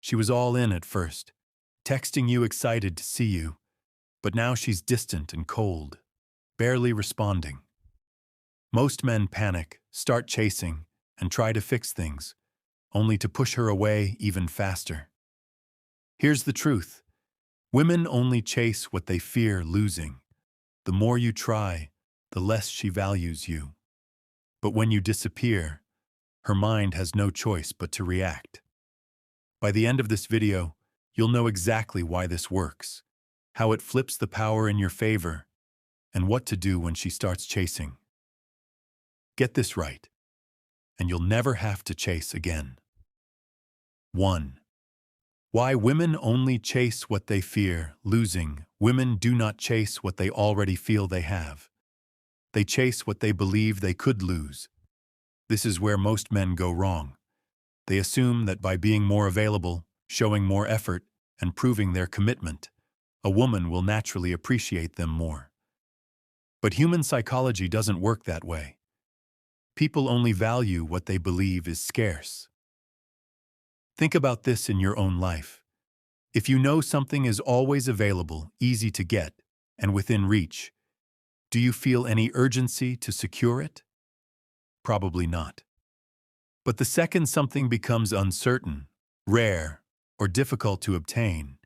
She was all in at first, texting you excited to see you, but now she's distant and cold, barely responding. Most men panic, start chasing, and try to fix things, only to push her away even faster. Here's the truth. Women only chase what they fear losing. The more you try, the less she values you. But when you disappear, her mind has no choice but to react. By the end of this video, you'll know exactly why this works, how it flips the power in your favor, and what to do when she starts chasing. Get this right, and you'll never have to chase again. 1. Why women only chase what they fear losing. Women do not chase what they already feel they have. They chase what they believe they could lose. This is where most men go wrong. They assume that by being more available, showing more effort, and proving their commitment, a woman will naturally appreciate them more. But human psychology doesn't work that way. People only value what they believe is scarce. Think about this in your own life. If you know something is always available, easy to get, and within reach, do you feel any urgency to secure it? Probably not. But the second something becomes uncertain, rare, or difficult to obtain,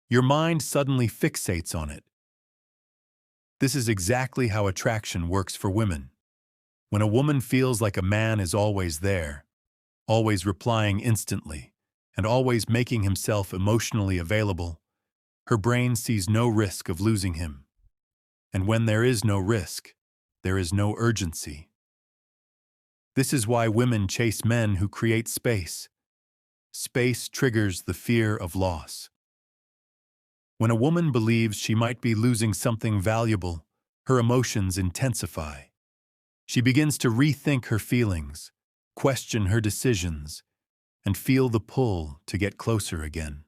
your mind suddenly fixates on it. This is exactly how attraction works for women. When a woman feels like a man is always there, always replying instantly, and always making himself emotionally available, her brain sees no risk of losing him. And when there is no risk, there is no urgency. This is why women chase men who create space. Space triggers the fear of loss. When a woman believes she might be losing something valuable, her emotions intensify. She begins to rethink her feelings, question her decisions, and feel the pull to get closer again.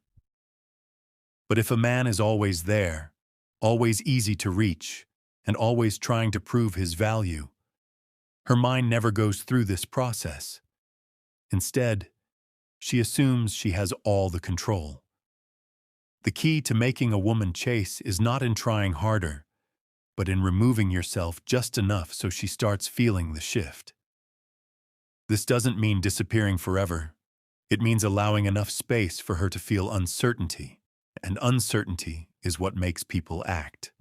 But if a man is always there, always easy to reach, and always trying to prove his value, her mind never goes through this process. Instead, she assumes she has all the control. The key to making a woman chase is not in trying harder, but in removing yourself just enough so she starts feeling the shift. This doesn't mean disappearing forever. It means allowing enough space for her to feel uncertainty, and uncertainty is what makes people act.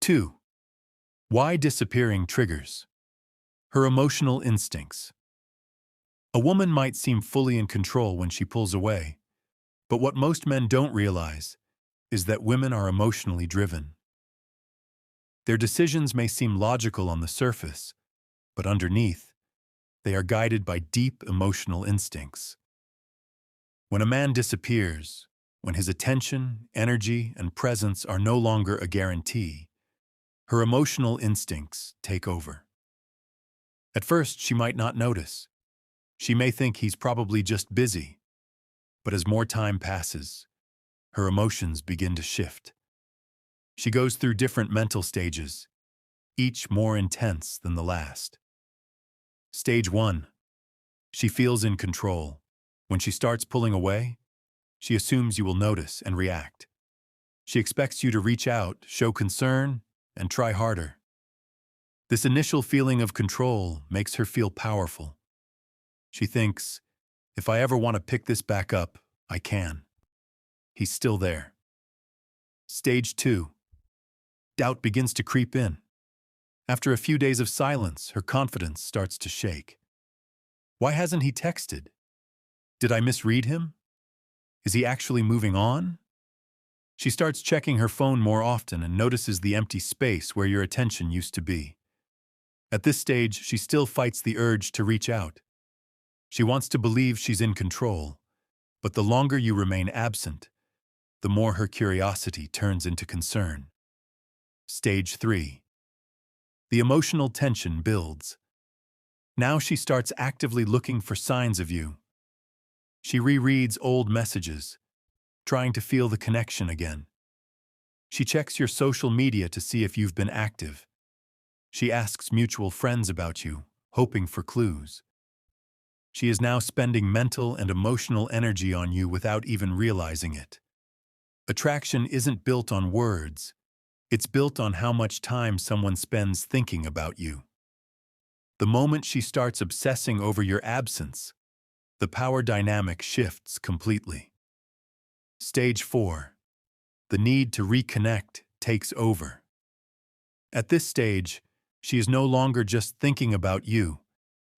2. Why disappearing triggers? Her emotional instincts. A woman might seem fully in control when she pulls away, but what most men don't realize is that women are emotionally driven. Their decisions may seem logical on the surface, but underneath, they are guided by deep emotional instincts. When a man disappears, when his attention, energy, and presence are no longer a guarantee, her emotional instincts take over. At first, she might not notice. She may think he's probably just busy. But as more time passes, her emotions begin to shift. She goes through different mental stages, each more intense than the last. Stage 1. She feels in control. When she starts pulling away, she assumes you will notice and react. She expects you to reach out, show concern, and try harder. This initial feeling of control makes her feel powerful. She thinks, if I ever want to pick this back up, I can. He's still there. Stage 2. Doubt begins to creep in. After a few days of silence, her confidence starts to shake. Why hasn't he texted? Did I misread him? Is he actually moving on? She starts checking her phone more often and notices the empty space where your attention used to be. At this stage, she still fights the urge to reach out. She wants to believe she's in control, but the longer you remain absent, the more her curiosity turns into concern. Stage 3. The emotional tension builds. Now she starts actively looking for signs of you. She rereads old messages, trying to feel the connection again. She checks your social media to see if you've been active. She asks mutual friends about you, hoping for clues. She is now spending mental and emotional energy on you without even realizing it. Attraction isn't built on words. It's built on how much time someone spends thinking about you. The moment she starts obsessing over your absence, the power dynamic shifts completely. Stage 4. The need to reconnect takes over. At this stage, she is no longer just thinking about you.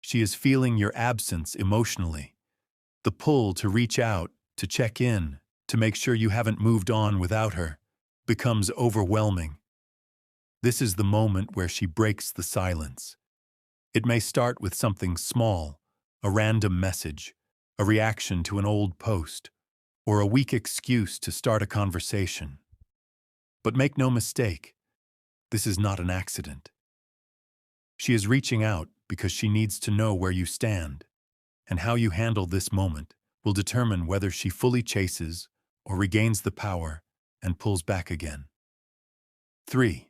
She is feeling your absence emotionally. The pull to reach out, to check in, to make sure you haven't moved on without her, becomes overwhelming. This is the moment where she breaks the silence. It may start with something small, a random message, a reaction to an old post, or a weak excuse to start a conversation. But make no mistake, this is not an accident. She is reaching out because she needs to know where you stand, and how you handle this moment will determine whether she fully chases or regains the power and pulls back again. 3.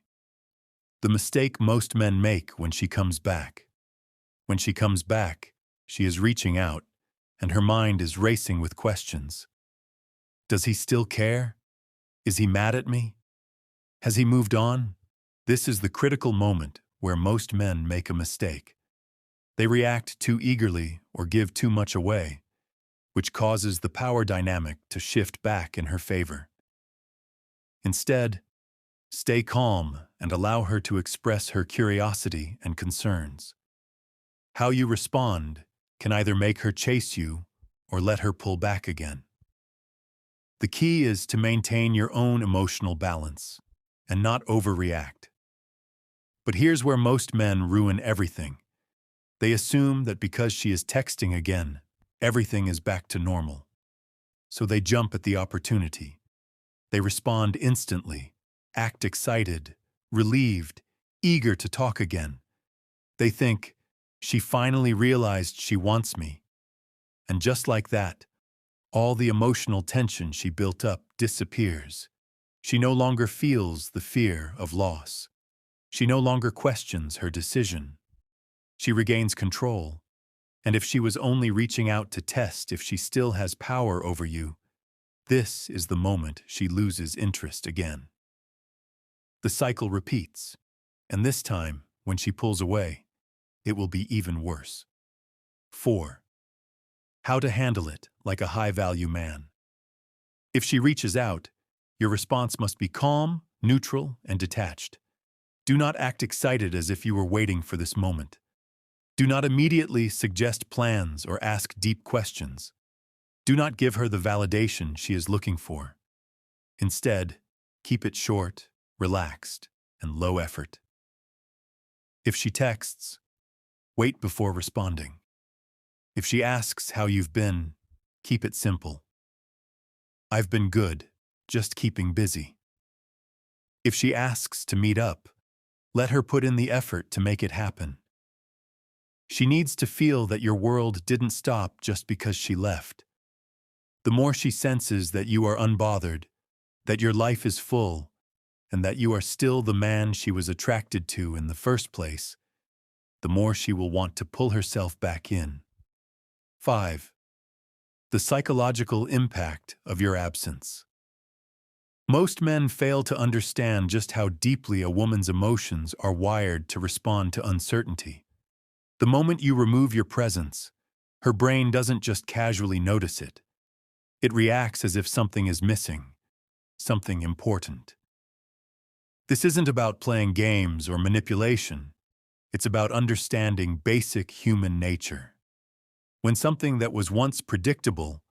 The mistake most men make when she comes back. When she comes back, she is reaching out, and her mind is racing with questions. Does he still care? Is he mad at me? Has he moved on? This is the critical moment where most men make a mistake. They react too eagerly or give too much away, which causes the power dynamic to shift back in her favor. Instead, stay calm and allow her to express her curiosity and concerns. How you respond can either make her chase you or let her pull back again. The key is to maintain your own emotional balance and not overreact. But here's where most men ruin everything. They assume that because she is texting again, everything is back to normal. So they jump at the opportunity. They respond instantly, act excited, relieved, eager to talk again. They think, she finally realized she wants me. And just like that, all the emotional tension she built up disappears. She no longer feels the fear of loss. She no longer questions her decision. She regains control. And if she was only reaching out to test if she still has power over you, this is the moment she loses interest again. The cycle repeats, and this time, when she pulls away, it will be even worse. 4. How to handle it like a high-value man. If she reaches out, your response must be calm, neutral, and detached. Do not act excited as if you were waiting for this moment. Do not immediately suggest plans or ask deep questions. Do not give her the validation she is looking for. Instead, keep it short, relaxed, and low effort. If she texts, wait before responding. If she asks how you've been, keep it simple. I've been good, just keeping busy. If she asks to meet up, let her put in the effort to make it happen. She needs to feel that your world didn't stop just because she left. The more she senses that you are unbothered, that your life is full, and that you are still the man she was attracted to in the first place, the more she will want to pull herself back in. 5. The psychological impact of your absence. Most men fail to understand just how deeply a woman's emotions are wired to respond to uncertainty. The moment you remove your presence, her brain doesn't just casually notice it. It reacts as if something is missing, something important. This isn't about playing games or manipulation. It's about understanding basic human nature. When something that was once predictable,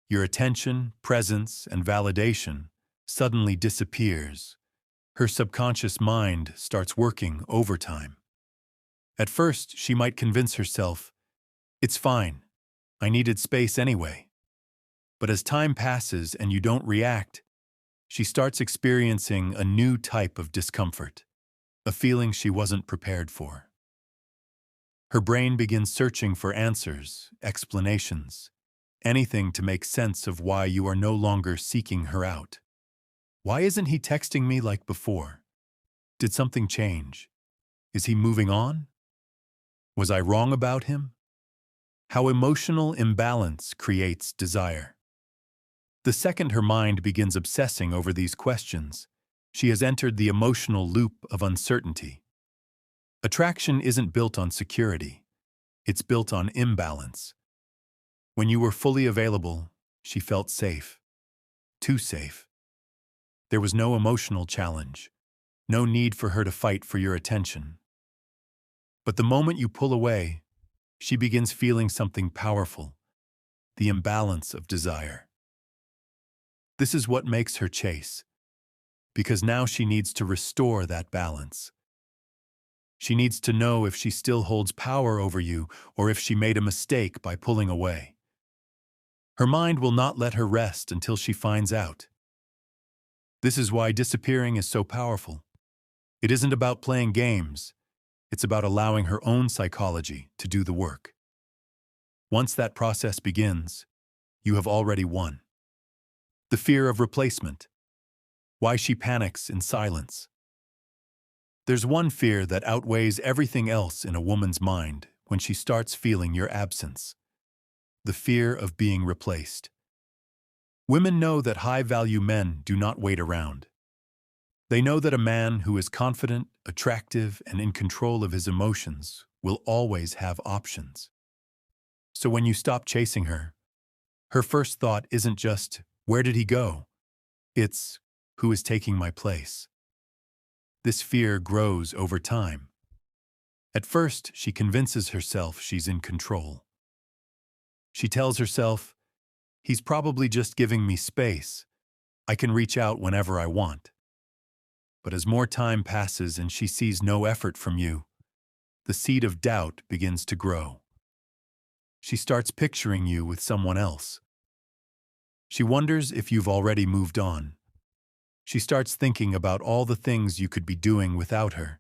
your attention, presence, and validation, suddenly disappears, her subconscious mind starts working overtime. At first, she might convince herself, it's fine, I needed space anyway. But as time passes and you don't react, she starts experiencing a new type of discomfort, a feeling she wasn't prepared for. Her brain begins searching for answers, explanations, anything to make sense of why you are no longer seeking her out. Why isn't he texting me like before? Did something change? Is he moving on? Was I wrong about him? How emotional imbalance creates desire. The second her mind begins obsessing over these questions, she has entered the emotional loop of uncertainty. Attraction isn't built on security. It's built on imbalance. When you were fully available, she felt safe. Too safe. There was no emotional challenge, no need for her to fight for your attention. But the moment you pull away, she begins feeling something powerful, the imbalance of desire. This is what makes her chase, because now she needs to restore that balance. She needs to know if she still holds power over you or if she made a mistake by pulling away. Her mind will not let her rest until she finds out. This is why disappearing is so powerful. It isn't about playing games. It's about allowing her own psychology to do the work. Once that process begins, you have already won. The fear of replacement. Why she panics in silence. There's one fear that outweighs everything else in a woman's mind when she starts feeling your absence. The fear of being replaced. Women know that high-value men do not wait around. They know that a man who is confident, attractive, and in control of his emotions will always have options. So when you stop chasing her, her first thought isn't just, "Where did he go?" It's, "Who is taking my place?" This fear grows over time. At first, she convinces herself she's in control. She tells herself, "He's probably just giving me space. I can reach out whenever I want." But as more time passes and she sees no effort from you, the seed of doubt begins to grow. She starts picturing you with someone else. She wonders if you've already moved on. She starts thinking about all the things you could be doing without her,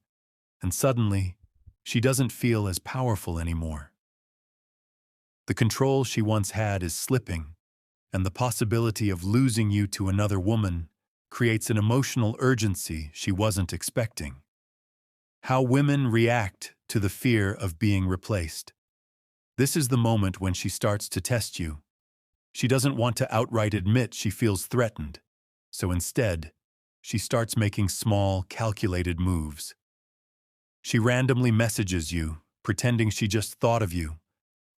and suddenly, she doesn't feel as powerful anymore. The control she once had is slipping, and the possibility of losing you to another woman creates an emotional urgency she wasn't expecting. How women react to the fear of being replaced. This is the moment when she starts to test you. She doesn't want to outright admit she feels threatened, so instead, she starts making small, calculated moves. She randomly messages you, pretending she just thought of you.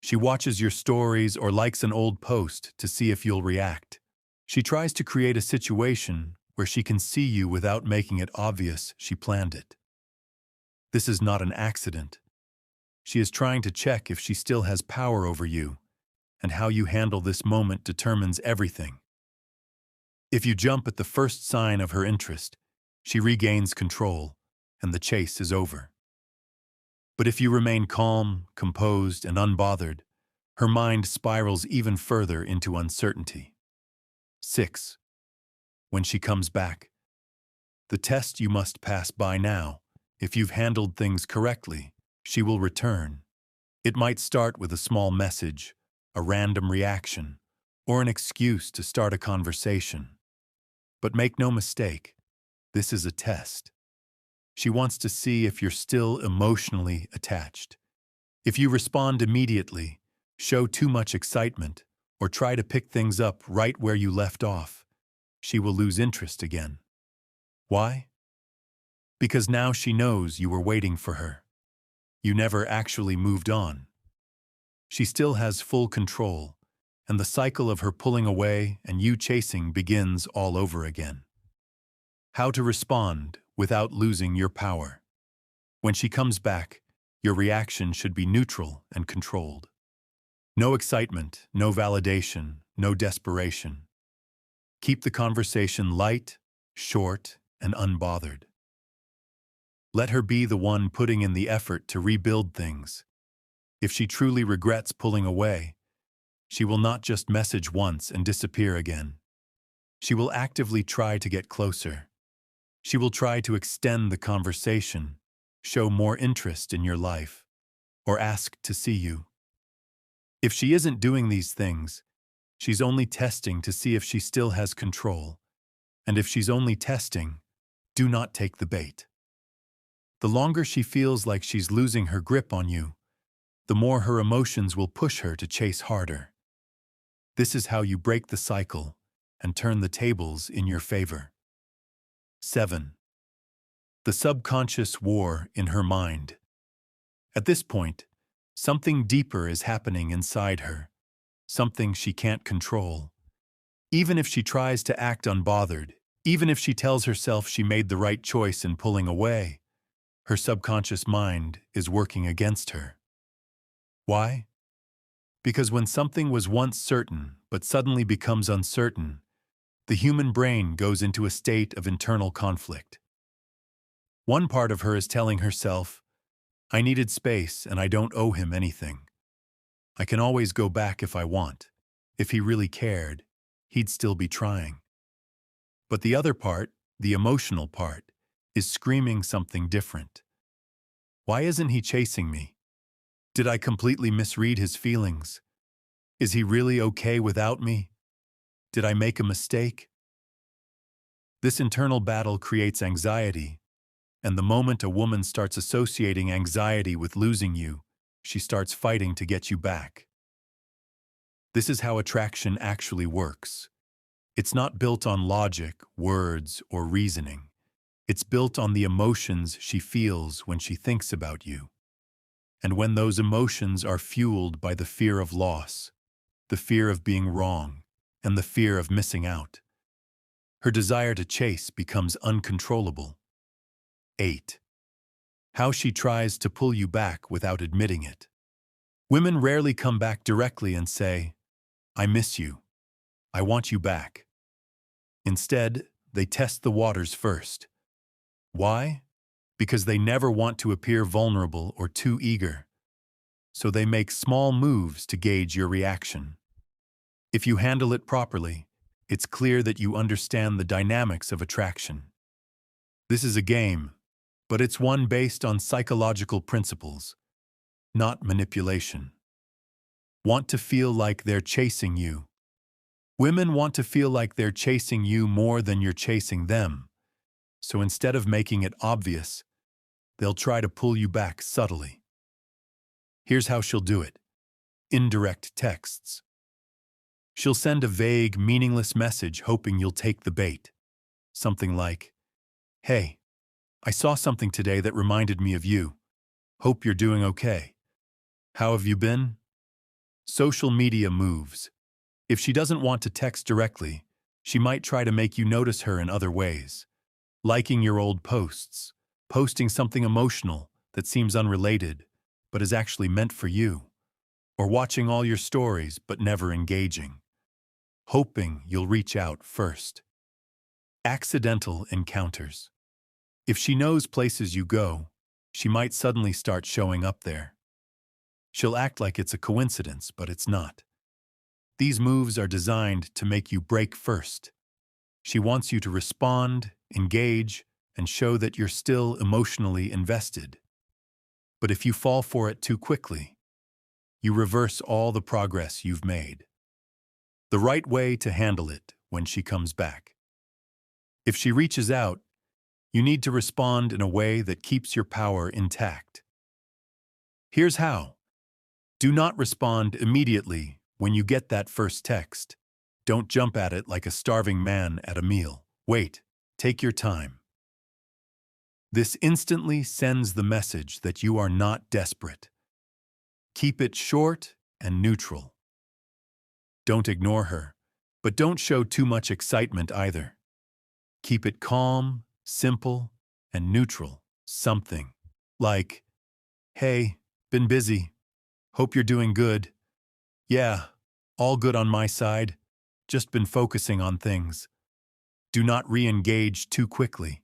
She watches your stories or likes an old post to see if you'll react. She tries to create a situation where she can see you without making it obvious she planned it. This is not an accident. She is trying to check if she still has power over you, and how you handle this moment determines everything. If you jump at the first sign of her interest, she regains control, and the chase is over. But if you remain calm, composed, and unbothered, her mind spirals even further into uncertainty. 6. When she comes back. The test you must pass by now. If you've handled things correctly, she will return. It might start with a small message, a random reaction, or an excuse to start a conversation. But make no mistake, this is a test. She wants to see if you're still emotionally attached. If you respond immediately, show too much excitement, or try to pick things up right where you left off, she will lose interest again. Why? Because now she knows you were waiting for her. You never actually moved on. She still has full control, and the cycle of her pulling away and you chasing begins all over again. How to respond without losing your power. When she comes back, your reaction should be neutral and controlled. No excitement, no validation, no desperation. Keep the conversation light, short, and unbothered. Let her be the one putting in the effort to rebuild things. If she truly regrets pulling away, she will not just message once and disappear again. She will actively try to get closer. She will try to extend the conversation, show more interest in your life, or ask to see you. If she isn't doing these things, she's only testing to see if she still has control. And if she's only testing, do not take the bait. The longer she feels like she's losing her grip on you, the more her emotions will push her to chase harder. This is how you break the cycle and turn the tables in your favor. 7. The subconscious war in her mind. At this point, something deeper is happening inside her, something she can't control. Even if she tries to act unbothered, even if she tells herself she made the right choice in pulling away, her subconscious mind is working against her. Why? Because when something was once certain but suddenly becomes uncertain, the human brain goes into a state of internal conflict. One part of her is telling herself, I needed space and I don't owe him anything. I can always go back if I want. If he really cared, he'd still be trying. But the other part, the emotional part, is screaming something different. Why isn't he chasing me? Did I completely misread his feelings? Is he really okay without me? Did I make a mistake? This internal battle creates anxiety, and the moment a woman starts associating anxiety with losing you, she starts fighting to get you back. This is how attraction actually works. It's not built on logic, words, or reasoning. It's built on the emotions she feels when she thinks about you. And when those emotions are fueled by the fear of loss, the fear of being wrong, and the fear of missing out, her desire to chase becomes uncontrollable. 8. How she tries to pull you back without admitting it. Women rarely come back directly and say, I miss you. I want you back. Instead, they test the waters first. Why? Because they never want to appear vulnerable or too eager. So they make small moves to gauge your reaction. If you handle it properly, it's clear that you understand the dynamics of attraction. This is a game, but it's one based on psychological principles, not manipulation. Want to feel like they're chasing you. Women want to feel like they're chasing you more than you're chasing them. So instead of making it obvious, they'll try to pull you back subtly. Here's how she'll do it. Indirect texts. She'll send a vague, meaningless message hoping you'll take the bait. Something like, Hey, I saw something today that reminded me of you. Hope you're doing okay. How have you been? Social media moves. If she doesn't want to text directly, she might try to make you notice her in other ways. Liking your old posts, posting something emotional that seems unrelated, but is actually meant for you, or watching all your stories but never engaging, hoping you'll reach out first. Accidental encounters. If she knows places you go, she might suddenly start showing up there. She'll act like it's a coincidence, but it's not. These moves are designed to make you break first. She wants you to respond, engage, and show that you're still emotionally invested. But if you fall for it too quickly, you reverse all the progress you've made. The right way to handle it when she comes back. If she reaches out, you need to respond in a way that keeps your power intact. Here's how. Do not respond immediately when you get that first text. Don't jump at it like a starving man at a meal. Wait, take your time. This instantly sends the message that you are not desperate. Keep it short and neutral. Don't ignore her, but don't show too much excitement either. Keep it calm, simple, and neutral. Something like, Hey, been busy. Hope you're doing good. Yeah, all good on my side. Just been focusing on things. Do not re-engage too quickly.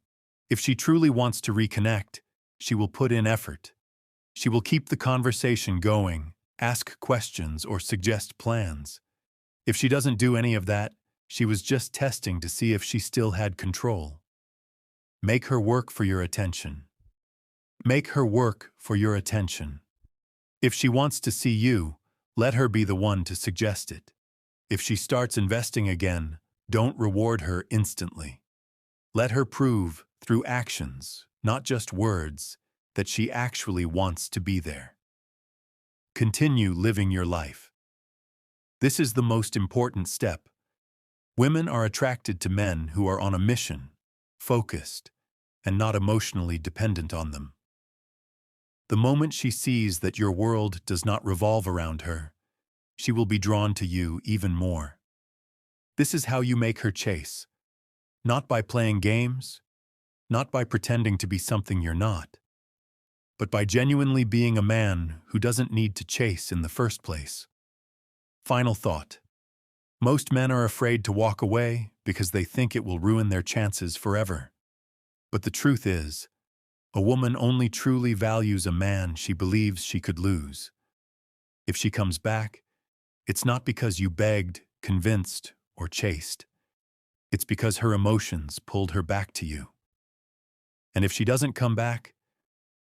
If she truly wants to reconnect, she will put in effort. She will keep the conversation going, ask questions, or suggest plans. If she doesn't do any of that, she was just testing to see if she still had control. Make her work for your attention. Make her work for your attention. If she wants to see you, let her be the one to suggest it. If she starts investing again, don't reward her instantly. Let her prove, through actions, not just words, that she actually wants to be there. Continue living your life. This is the most important step. Women are attracted to men who are on a mission, focused, and not emotionally dependent on them. The moment she sees that your world does not revolve around her, she will be drawn to you even more. This is how you make her chase. Not by playing games, not by pretending to be something you're not, but by genuinely being a man who doesn't need to chase in the first place. Final thought. Most men are afraid to walk away because they think it will ruin their chances forever. But the truth is, a woman only truly values a man she believes she could lose. If she comes back, it's not because you begged, convinced, or chased. It's because her emotions pulled her back to you. And if she doesn't come back,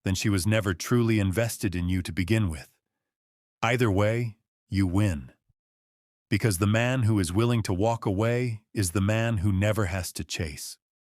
then she was never truly invested in you to begin with. Either way, you win. Because the man who is willing to walk away is the man who never has to chase.